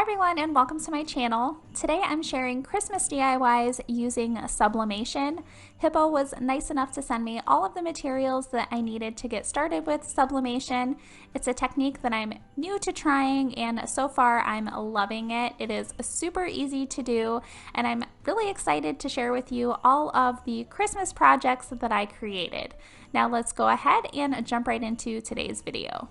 everyone and welcome to my channel. Today I'm sharing Christmas DIYs using Sublimation. Hiipoo was nice enough to send me all of the materials that I needed to get started with Sublimation. It's a technique that I'm new to trying and so far I'm loving it. It is super easy to do and I'm really excited to share with you all of the Christmas projects that I created. Now let's go ahead and jump right into today's video.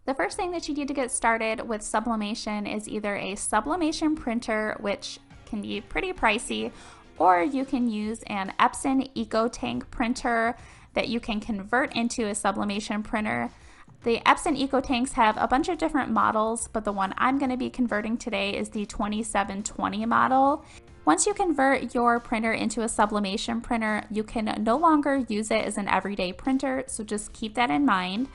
The first thing that you need to get started with sublimation is either a sublimation printer, which can be pretty pricey, or you can use an Epson EcoTank printer that you can convert into a sublimation printer. The Epson EcoTanks have a bunch of different models, but the one I'm going to be converting today is the 2720 model. Once you convert your printer into a sublimation printer, you can no longer use it as an everyday printer, so just keep that in mind.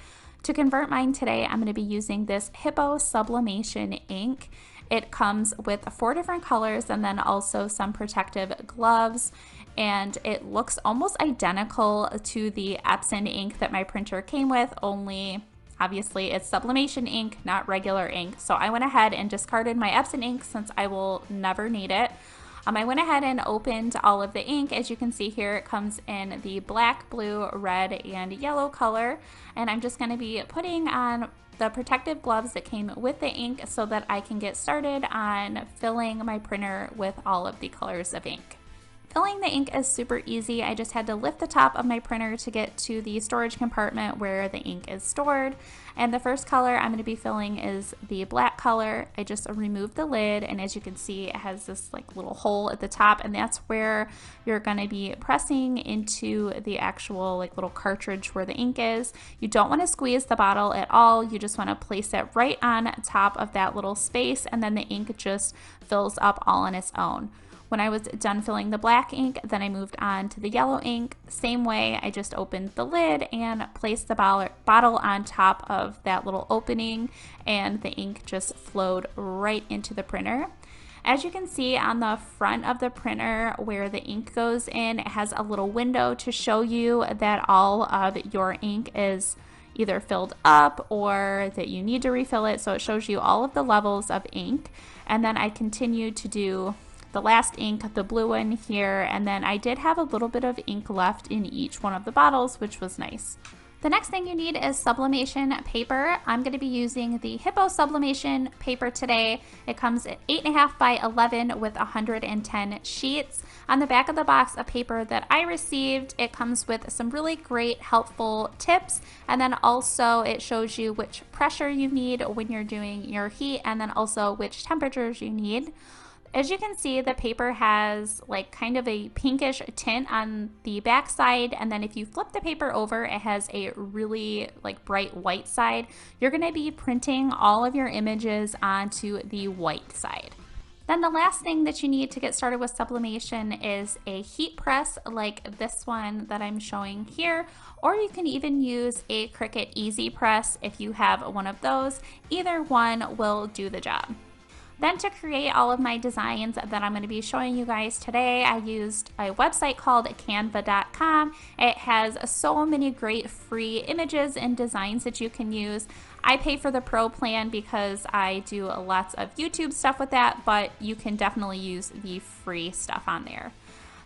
To convert mine today, I'm going to be using this Hiipoo Sublimation ink. It comes with 4 different colors and then also some protective gloves, and it looks almost identical to the Epson ink that my printer came with, only obviously it's sublimation ink, not regular ink. So I went ahead and discarded my Epson ink since I will never need it. I went ahead and opened all of the ink. As you can see here, it comes in the black, blue, red, and yellow color. And I'm just going to be putting on the protective gloves that came with the ink so that I can get started on filling my printer with all of the colors of ink. Filling the ink is super easy. I just had to lift the top of my printer to get to the storage compartment where the ink is stored. And the first color I'm going to be filling is the black color. I just removed the lid, and as you can see, it has this like little hole at the top, and that's where you're going to be pressing into the actual like little cartridge where the ink is. You don't want to squeeze the bottle at all. You just want to place it right on top of that little space, and then the ink just fills up all on its own. When I was done filling the black ink, then I moved on to the yellow ink. Same way, I just opened the lid and placed the bottle on top of that little opening, and the ink just flowed right into the printer. As you can see on the front of the printer where the ink goes in, it has a little window to show you that all of your ink is either filled up or that you need to refill it. So it shows you all of the levels of ink. And then I continued to do the last ink, the blue one here, and then I did have a little bit of ink left in each one of the bottles, which was nice. The next thing you need is sublimation paper. I'm going to be using the Hiipoo sublimation paper today. It comes at 8.5 by 11 with 110 sheets. On the back of the box of paper that I received, it comes with some really great helpful tips, and then also it shows you which pressure you need when you're doing your heat, and then also which temperatures you need. As you can see, the paper has like kind of a pinkish tint on the back side, and then if you flip the paper over, it has a really like bright white side. You're going to be printing all of your images onto the white side. Then the last thing that you need to get started with sublimation is a heat press like this one that I'm showing here, or you can even use a Cricut Easy Press if you have one of those. Either one will do the job. Then to create all of my designs that I'm going to be showing you guys today, I used a website called canva.com. It has so many great free images and designs that you can use. I pay for the pro plan because I do lots of YouTube stuff with that, but you can definitely use the free stuff on there.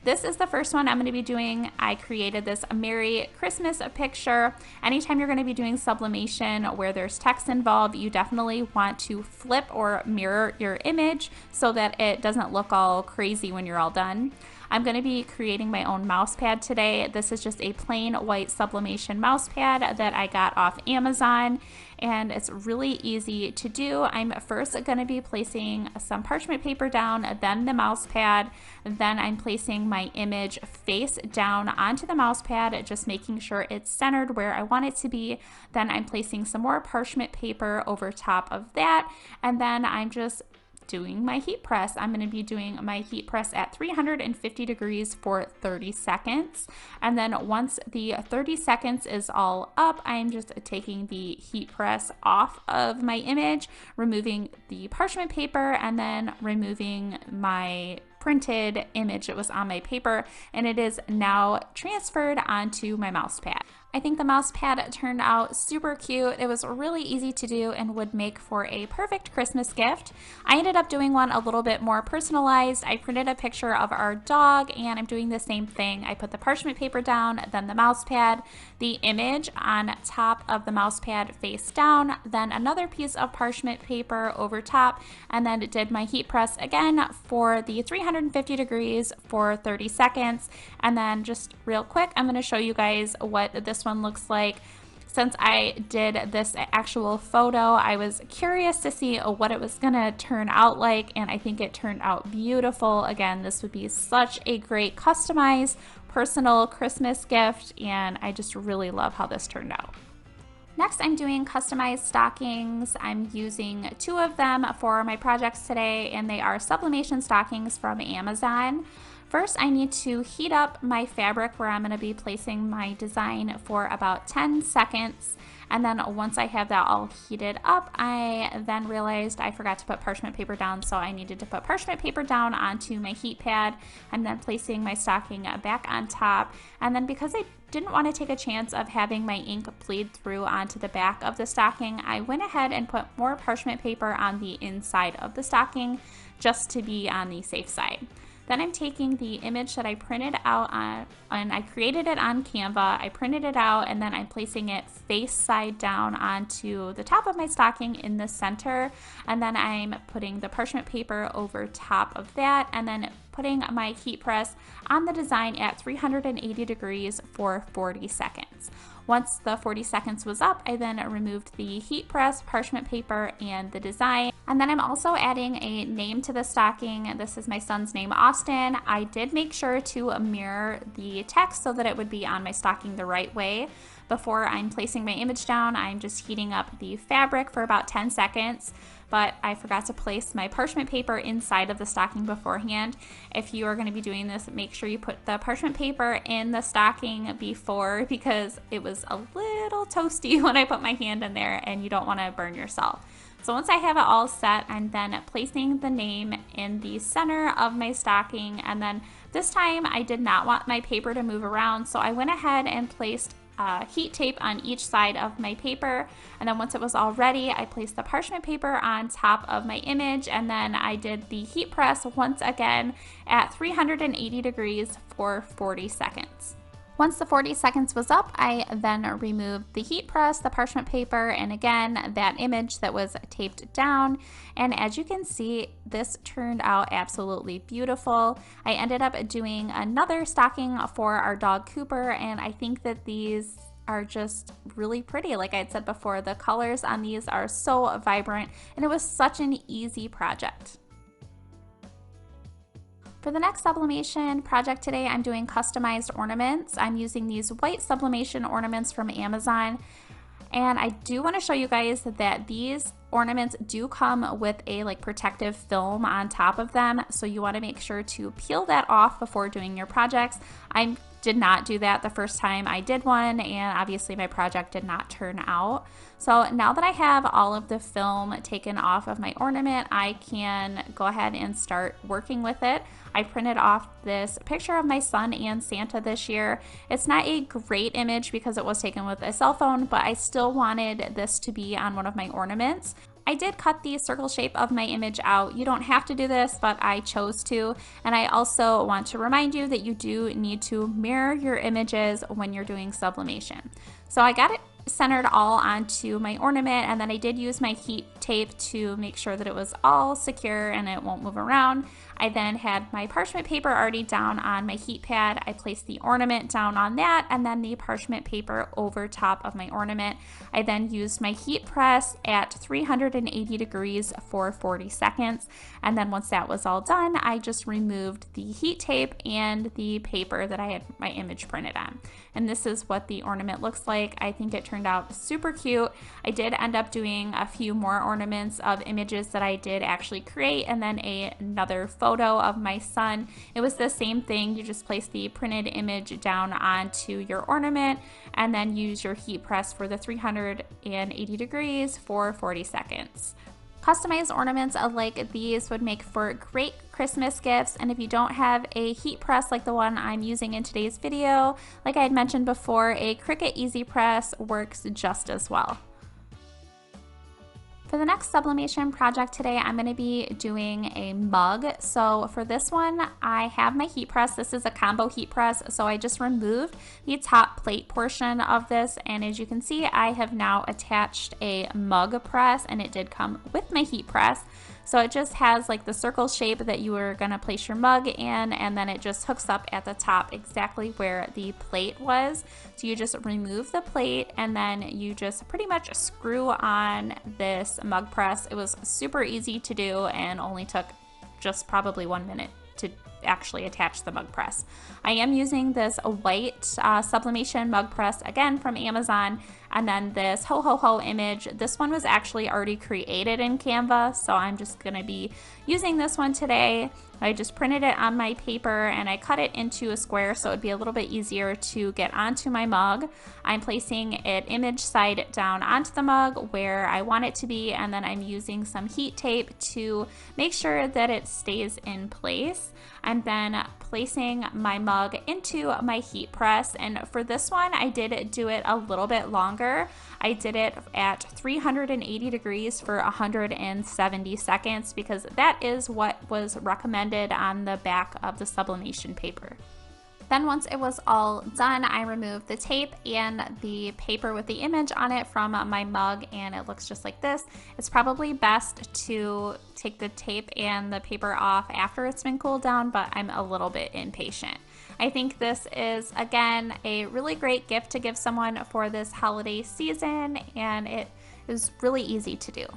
This is the first one I'm going to be doing. I created this Merry Christmas picture. Anytime you're going to be doing sublimation where there's text involved, you definitely want to flip or mirror your image so that it doesn't look all crazy when you're all done. I'm going to be creating my own mouse pad today. This is just a plain white sublimation mouse pad that I got off Amazon, and it's really easy to do. I'm first going to be placing some parchment paper down, then the mouse pad, then I'm placing my image face down onto the mouse pad, just making sure it's centered where I want it to be. Then I'm placing some more parchment paper over top of that, and then I'm just doing my heat press. I'm going to be doing my heat press at 350 degrees for 30 seconds. And then once the 30 seconds is all up, I'm just taking the heat press off of my image, removing the parchment paper, and then removing my printed image that was on my paper, and it is now transferred onto my mouse pad. I think the mouse pad turned out super cute. It was really easy to do and would make for a perfect Christmas gift. I ended up doing one a little bit more personalized. I printed a picture of our dog and I'm doing the same thing. I put the parchment paper down, then the mouse pad, the image on top of the mouse pad face down, then another piece of parchment paper over top, and then did my heat press again for the 350 degrees for 30 seconds. And then just real quick, I'm going to show you guys what this one looks like. Since I did this actual photo, I was curious to see what it was gonna turn out like, and I think it turned out beautiful. Again, this would be such a great customized personal Christmas gift, and I just really love how this turned out. Next, I'm doing customized stockings. I'm using 2 of them for my projects today, and they are Sublimation stockings from Amazon. First, I need to heat up my fabric where I'm going to be placing my design for about 10 seconds. And then once I have that all heated up, I then realized I forgot to put parchment paper down, so I needed to put parchment paper down onto my heat pad. I'm then placing my stocking back on top. And then because I didn't want to take a chance of having my ink bleed through onto the back of the stocking, I went ahead and put more parchment paper on the inside of the stocking just to be on the safe side. Then I'm taking the image that I printed out on, and I created it on Canva. I printed it out, and then I'm placing it face side down onto the top of my stocking in the center. And then I'm putting the parchment paper over top of that, and then putting my heat press on the design at 380 degrees for 40 seconds. Once the 40 seconds was up, I then removed the heat press, parchment paper, and the design. And then I'm also adding a name to the stocking. This is my son's name, Austin. I did make sure to mirror the text so that it would be on my stocking the right way. Before I'm placing my image down, I'm just heating up the fabric for about 10 seconds. But I forgot to place my parchment paper inside of the stocking beforehand. If you are going to be doing this, make sure you put the parchment paper in the stocking before, because it was a little toasty when I put my hand in there and you don't want to burn yourself. So once I have it all set, I'm then placing the name in the center of my stocking, and then this time I did not want my paper to move around, so I went ahead and placed heat tape on each side of my paper. And then once it was all ready, I placed the parchment paper on top of my image, and then I did the heat press once again at 380 degrees for 40 seconds. Once the 40 seconds was up, I then removed the heat press, the parchment paper, and again, that image that was taped down. And as you can see, this turned out absolutely beautiful. I ended up doing another stocking for our dog Cooper, and I think that these are just really pretty. Like I had said before, the colors on these are so vibrant, and it was such an easy project. For the next sublimation project today, I'm doing customized ornaments. I'm using these white sublimation ornaments from Amazon. And I do want to show you guys that these ornaments do come with a protective film on top of them. So you want to make sure to peel that off before doing your projects. I did not do that the first time I did one, and obviously my project did not turn out. So now that I have all of the film taken off of my ornament, I can go ahead and start working with it. I printed off this picture of my son and Santa this year. It's not a great image because it was taken with a cell phone, but I still wanted this to be on one of my ornaments. I did cut the circle shape of my image out. You don't have to do this, but I chose to. And I also want to remind you that you do need to mirror your images when you're doing sublimation. So I got it centered all onto my ornament, and then I did use my heat tape to make sure that it was all secure and it won't move around. I then had my parchment paper already down on my heat pad. I placed the ornament down on that, and then the parchment paper over top of my ornament. I then used my heat press at 380 degrees for 40 seconds. And then once that was all done, I just removed the heat tape and the paper that I had my image printed on. And this is what the ornament looks like. I think it turned out super cute. I did end up doing a few more ornaments of images that I did actually create, and then another photo of my son. It was the same thing. You just place the printed image down onto your ornament and then use your heat press for the 380 degrees for 40 seconds. Customized ornaments like these would make for great Christmas gifts, and if you don't have a heat press like the one I'm using in today's video, like I had mentioned before, a Cricut Easy Press works just as well. For the next sublimation project today, I'm going to be doing a mug. So for this one, I have my heat press. This is a combo heat press, so I just removed the top plate portion of this, and as you can see, I have now attached a mug press, and it did come with my heat press. So it just has like the circle shape that you were gonna place your mug in, and then it just hooks up at the top exactly where the plate was. So you just remove the plate and then you just pretty much screw on this mug press. It was super easy to do and only took just probably 1 minute to actually attach the mug press. I am using this white Sublimation mug press, again from Amazon, and then this Ho Ho Ho image. This one was actually already created in Canva, so I'm just gonna be using this one today. I just printed it on my paper and I cut it into a square so it'd be a little bit easier to get onto my mug. I'm placing it image side down onto the mug where I want it to be, and then I'm using some heat tape to make sure that it stays in place. I'm then placing my mug into my heat press, and for this one I did do it a little bit longer. I did it at 380 degrees for 170 seconds because that is what was recommended on the back of the sublimation paper. Then once it was all done, I removed the tape and the paper with the image on it from my mug, and it looks just like this. It's probably best to take the tape and the paper off after it's been cooled down, but I'm a little bit impatient. I think this is, again, a really great gift to give someone for this holiday season, and it is really easy to do.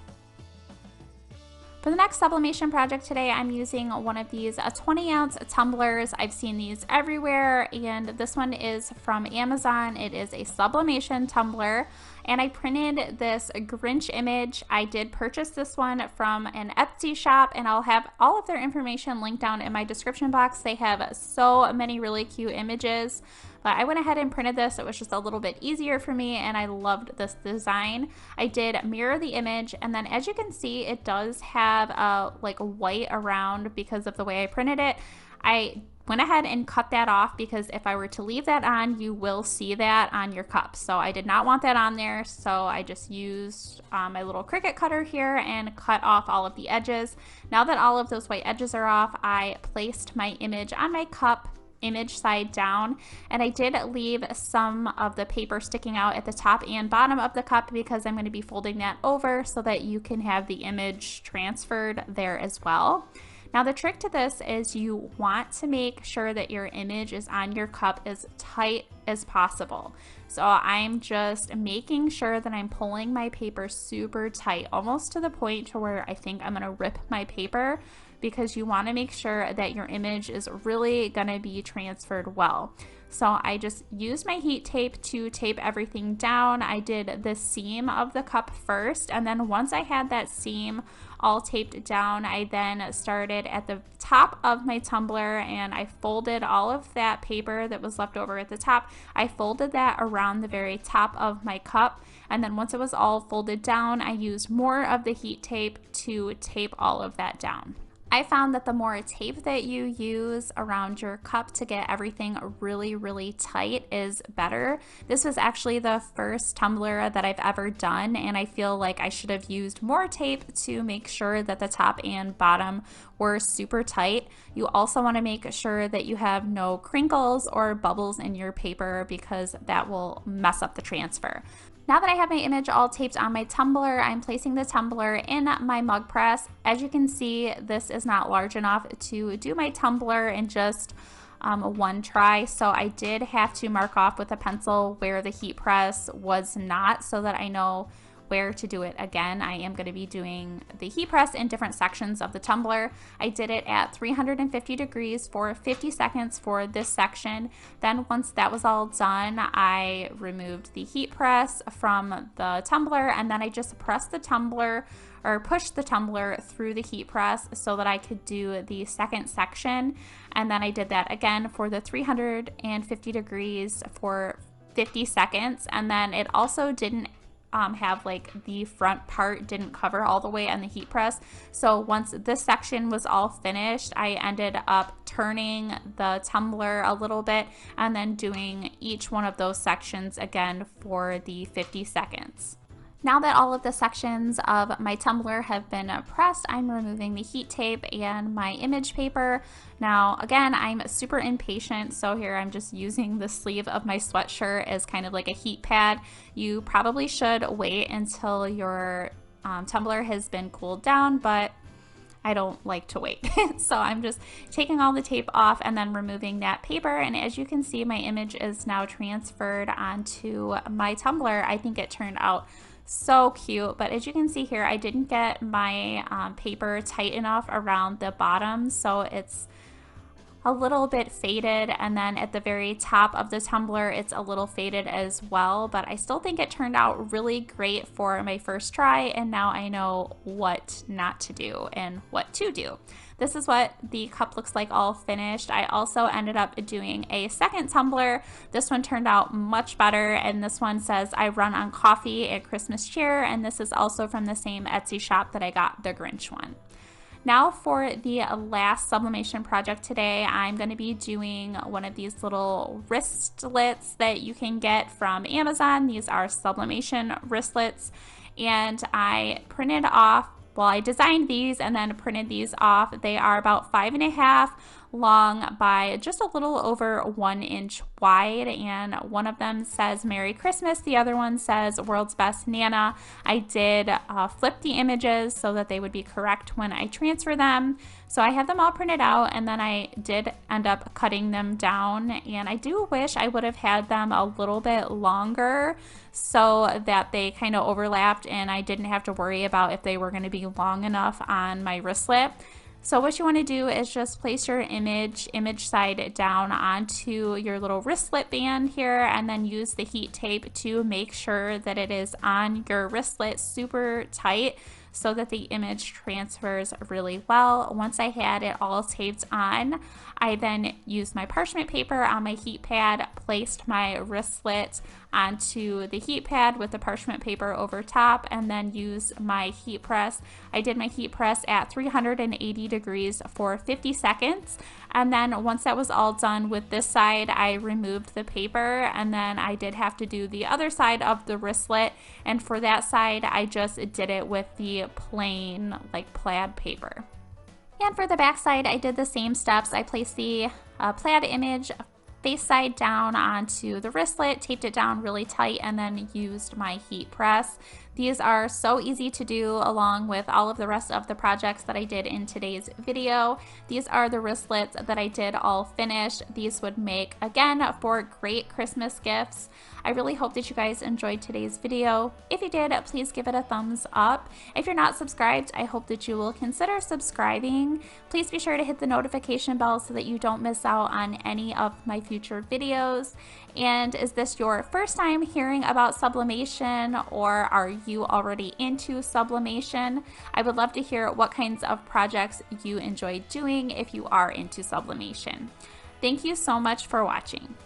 For the next sublimation project today, I'm using one of these 20-ounce tumblers. I've seen these everywhere, and this one is from Amazon. It is a sublimation tumbler, and I printed this Grinch image. I did purchase this one from an Etsy shop, and I'll have all of their information linked down in my description box. They have so many really cute images. But I went ahead and printed this. It was just a little bit easier for me, and I loved this design. I did mirror the image, and then as you can see, it does have like white around because of the way I printed it. I went ahead and cut that off because if I were to leave that on, you will see that on your cup. So I did not want that on there, so I just used my little Cricut cutter here and cut off all of the edges. Now that all of those white edges are off, I placed my image on my cup, image side down, and I did leave some of the paper sticking out at the top and bottom of the cup because I'm going to be folding that over so that you can have the image transferred there as well. Now the trick to this is you want to make sure that your image is on your cup as tight as possible. So I'm just making sure that I'm pulling my paper super tight, almost to the point to where I think I'm going to rip my paper, because you want to make sure that your image is really going to be transferred well. So I just used my heat tape to tape everything down. I did the seam of the cup first, and then once I had that seam all taped down, I then started at the top of my tumbler and I folded all of that paper that was left over at the top. I folded that around the very top of my cup, and then once it was all folded down, I used more of the heat tape to tape all of that down. I found that the more tape that you use around your cup to get everything really, really tight is better. This was actually the first tumbler that I've ever done, and I feel like I should have used more tape to make sure that the top and bottom were super tight. You also want to make sure that you have no crinkles or bubbles in your paper because that will mess up the transfer. Now that I have my image all taped on my tumbler, I'm placing the tumbler in my mug press. As you can see, this is not large enough to do my tumbler in just one try, so I did have to mark off with a pencil where the heat press was not, so that I know where to do it again. I am going to be doing the heat press in different sections of the tumbler. I did it at 350 degrees for 50 seconds for this section. Then once that was all done, I removed the heat press from the tumbler, and then I just pressed the tumbler or pushed the tumbler through the heat press so that I could do the second section. And then I did that again for the 350 degrees for 50 seconds. And then it also didn't have like the front part didn't cover all the way on the heat press. So once this section was all finished, I ended up turning the tumbler a little bit and then doing each one of those sections again for the 50 seconds. Now that all of the sections of my tumbler have been pressed, I'm removing the heat tape and my image paper. Now, again, I'm super impatient, so here I'm just using the sleeve of my sweatshirt as kind of like a heat pad. You probably should wait until your tumbler has been cooled down, but I don't like to wait. So I'm just taking all the tape off and then removing that paper. And as you can see, my image is now transferred onto my tumbler. I think it turned out so cute, but as you can see here, I didn't get my paper tight enough around the bottom, so it's a little bit faded, and then at the very top of the tumbler it's a little faded as well, but I still think it turned out really great for my first try, and now I know what not to do and what to do. This is what the cup looks like all finished. I also ended up doing a second tumbler. This one turned out much better, and this one says I run on coffee at Christmas cheer, and this is also from the same Etsy shop that I got the Grinch one. Now for the last sublimation project today, I'm going to be doing one of these little wristlets that you can get from Amazon. These are sublimation wristlets, and I printed off, well, I designed these and then printed these off. They are about 5.5 long by just a little over 1 inch wide, and one of them says Merry Christmas, the other one says World's Best Nana. I did flip the images so that they would be correct when I transfer them. So I have them all printed out, and then I did end up cutting them down, and I do wish I would have had them a little bit longer so that they kind of overlapped and I didn't have to worry about if they were going to be long enough on my wristlet. So what you want to do is just place your image side down onto your little wristlet band here, and then use the heat tape to make sure that it is on your wristlet super tight so that the image transfers really well. Once I had it all taped on, I then used my parchment paper on my heat pad, placed my wristlet onto the heat pad with the parchment paper over top, and then used my heat press. I did my heat press at 380 degrees for 50 seconds. And then once that was all done with this side, I removed the paper, and then I did have to do the other side of the wristlet. And for that side, I just did it with the plain like plaid paper. And for the back side, I did the same steps. I placed the plaid image face side down onto the wristlet, taped it down really tight, and then used my heat press. These are so easy to do, along with all of the rest of the projects that I did in today's video. These are the wristlets that I did all finished. These would make, again, for great Christmas gifts. I really hope that you guys enjoyed today's video. If you did, please give it a thumbs up. If you're not subscribed, I hope that you will consider subscribing. Please be sure to hit the notification bell so that you don't miss out on any of my future videos. And is this your first time hearing about sublimation, or are you already into sublimation? I would love to hear what kinds of projects you enjoy doing if you are into sublimation. Thank you so much for watching.